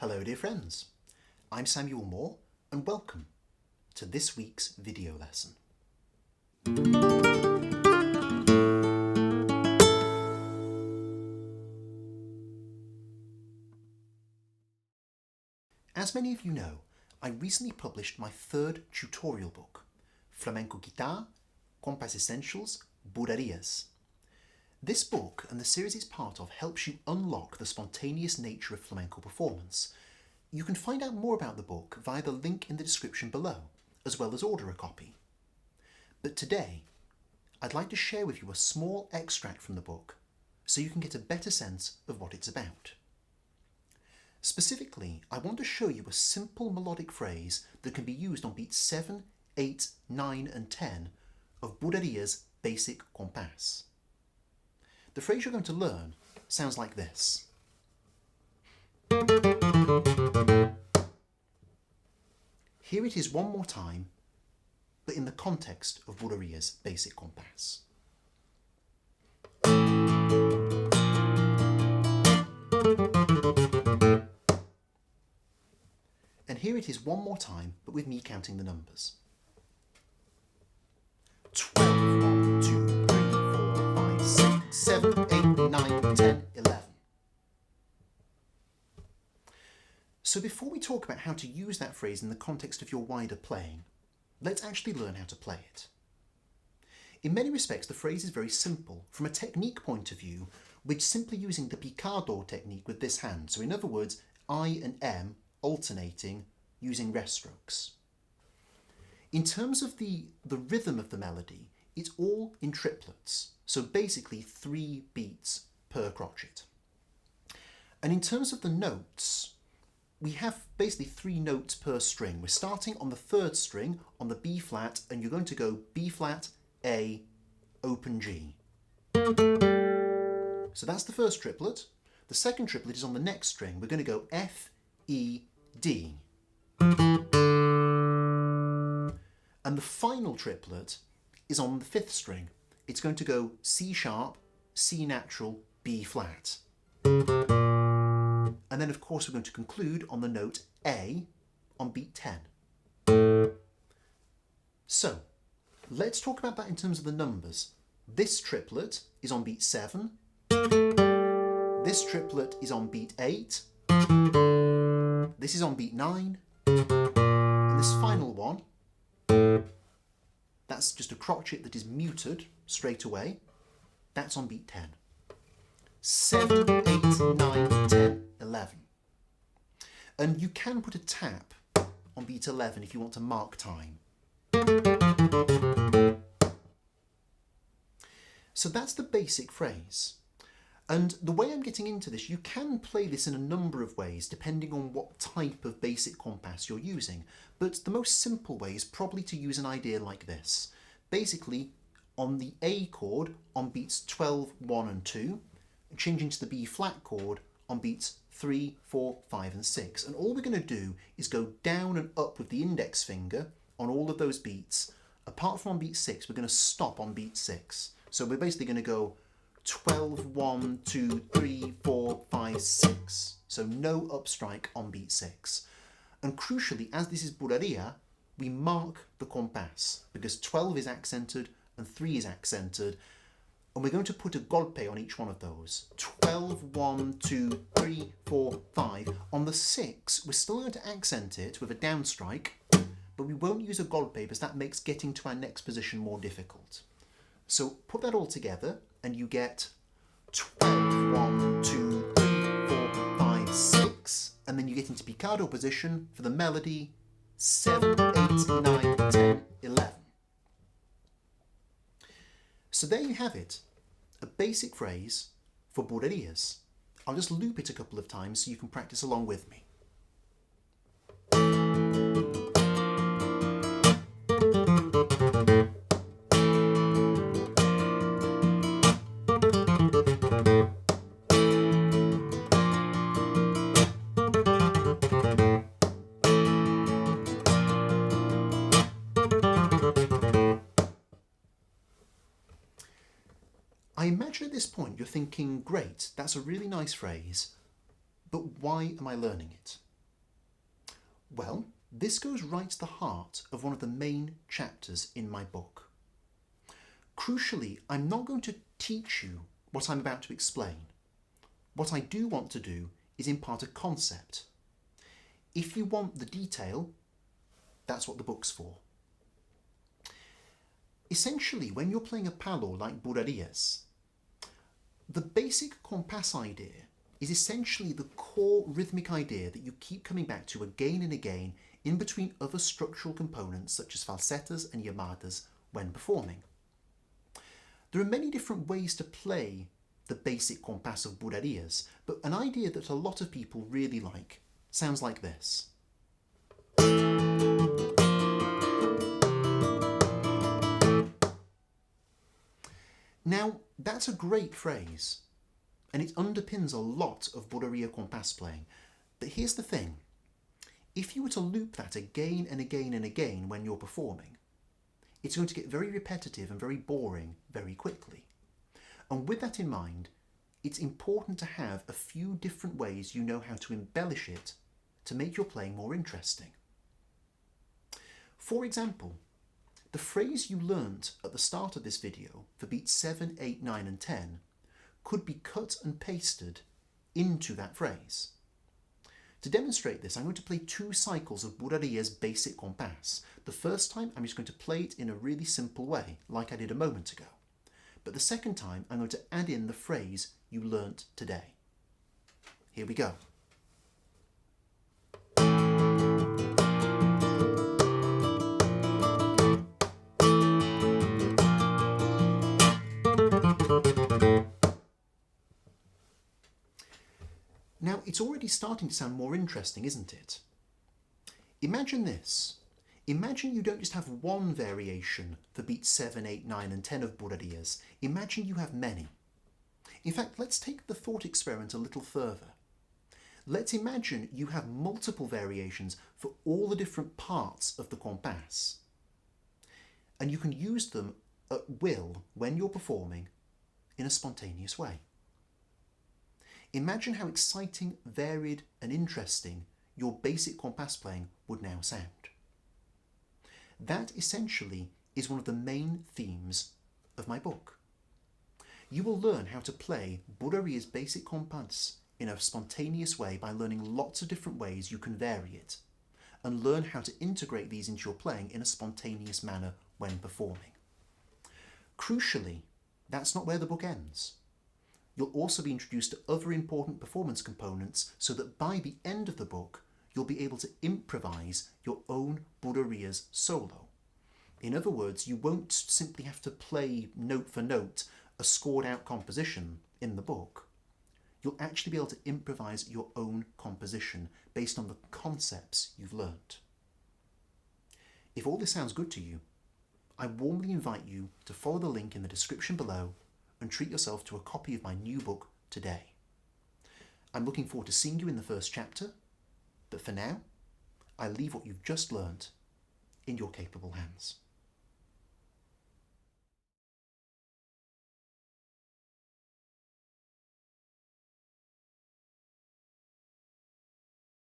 Hello dear friends, I'm Samuel Moore and welcome to this week's video lesson. As many of you know, I recently published my third tutorial book, Flamenco Guitar, Compa Essentials, Bulerías. This book and the series it's part of helps you unlock the spontaneous nature of flamenco performance. You can find out more about the book via the link in the description below, as well as order a copy. But today, I'd like to share with you a small extract from the book so you can get a better sense of what it's about. Specifically, I want to show you a simple melodic phrase that can be used on beats 7, 8, 9 and 10 of Bulerías' basic compass. The phrase you're going to learn sounds like this. Here it is one more time, but in the context of Bulerías' basic compass. And here it is one more time, but with me counting the numbers. 12, 1, 2, 3, 4, 5, 6, 7, 8, 9, 10, 11. So before we talk about how to use that phrase in the context of your wider playing, let's actually learn how to play it. In many respects, the phrase is very simple. From a technique point of view, we're simply using the picado technique with this hand. So in other words, I and M alternating using rest strokes. In terms of the rhythm of the melody, it's all in triplets. So basically 3 beats per crotchet. And in terms of the notes, we have basically 3 notes per string. We're starting on the 3rd string on the B flat, and you're going to go B flat, A, open G. So that's the first triplet. The second triplet is on the next string. We're going to go F, E, D. And the final triplet is on the 5th string. It's going to go C sharp, C natural, B flat. And then of course we're going to conclude on the note A on beat 10. So let's talk about that in terms of the numbers. This triplet is on beat 7. This triplet is on beat 8. This is on beat 9. And this final one, that's just a crotchet that is muted straight away. That's on beat 10. 7, 8, 9, 10, 11. And you can put a tap on beat 11 if you want to mark time. So that's the basic phrase. And the way I'm getting into this, you can play this in a number of ways depending on what type of basic compass you're using. But the most simple way is probably to use an idea like this. Basically, on the A chord on beats 12, 1 and 2, changing to the B flat chord on beats 3, 4, 5 and 6. And all we're going to do is go down and up with the index finger on all of those beats. Apart from on beat 6, we're going to stop on beat 6. So we're basically going to go 12, 1, 2, 3, 4, 5, 6. So no upstrike on beat 6. And crucially, as this is Bulería, we mark the compass because 12 is accented and 3 is accented. And we're going to put a golpe on each one of those. 12, 1, 2, 3, 4, 5. On the 6, we're still going to accent it with a downstrike, but we won't use a golpe because that makes getting to our next position more difficult. So put that all together and you get 12, 1, 2, 3, 4, 5, 6. And then you get into picado position for the melody 7, 8, 9, 10, 11. So there you have it, a basic phrase for Bulerías. I'll just loop it a couple of times so you can practice along with me. I imagine at this point you're thinking, great, that's a really nice phrase, but why am I learning it? Well, this goes right to the heart of one of the main chapters in my book. Crucially, I'm not going to teach you what I'm about to explain. What I do want to do is impart a concept. If you want the detail, that's what the book's for. Essentially, when you're playing a palo like Bulerías, the basic compas idea is essentially the core rhythmic idea that you keep coming back to again and again in between other structural components such as falsettas and llamadas when performing. There are many different ways to play the basic compas of Bulerías, but an idea that a lot of people really like sounds like this. Now, that's a great phrase, and it underpins a lot of Bulería compas playing. But here's the thing. If you were to loop that again and again and again when you're performing, it's going to get very repetitive and very boring very quickly. And with that in mind, it's important to have a few different ways you know how to embellish it to make your playing more interesting. For example, the phrase you learnt at the start of this video for beats 7, 8, 9 and 10 could be cut and pasted into that phrase. To demonstrate this, I'm going to play 2 cycles of Bulerías' basic compas. The first time, I'm just going to play it in a really simple way, like I did a moment ago. But the second time, I'm going to add in the phrase you learnt today. Here we go. Now, it's already starting to sound more interesting, isn't it? Imagine this. Imagine you don't just have one variation for beats 7, 8, 9 and 10 of Bulerías. Imagine you have many. In fact, let's take the thought experiment a little further. Let's imagine you have multiple variations for all the different parts of the compas. And you can use them at will when you're performing in a spontaneous way. Imagine how exciting, varied and interesting your basic compas playing would now sound. That essentially is one of the main themes of my book. You will learn how to play Bulerías' basic compas in a spontaneous way by learning lots of different ways you can vary it, and learn how to integrate these into your playing in a spontaneous manner when performing. Crucially, that's not where the book ends. You'll also be introduced to other important performance components so that by the end of the book, you'll be able to improvise your own Bulerías solo. In other words, you won't simply have to play note for note a scored out composition in the book. You'll actually be able to improvise your own composition based on the concepts you've learnt. If all this sounds good to you, I warmly invite you to follow the link in the description below and treat yourself to a copy of my new book today. I'm looking forward to seeing you in the first chapter, but for now, I leave what you've just learnt in your capable hands.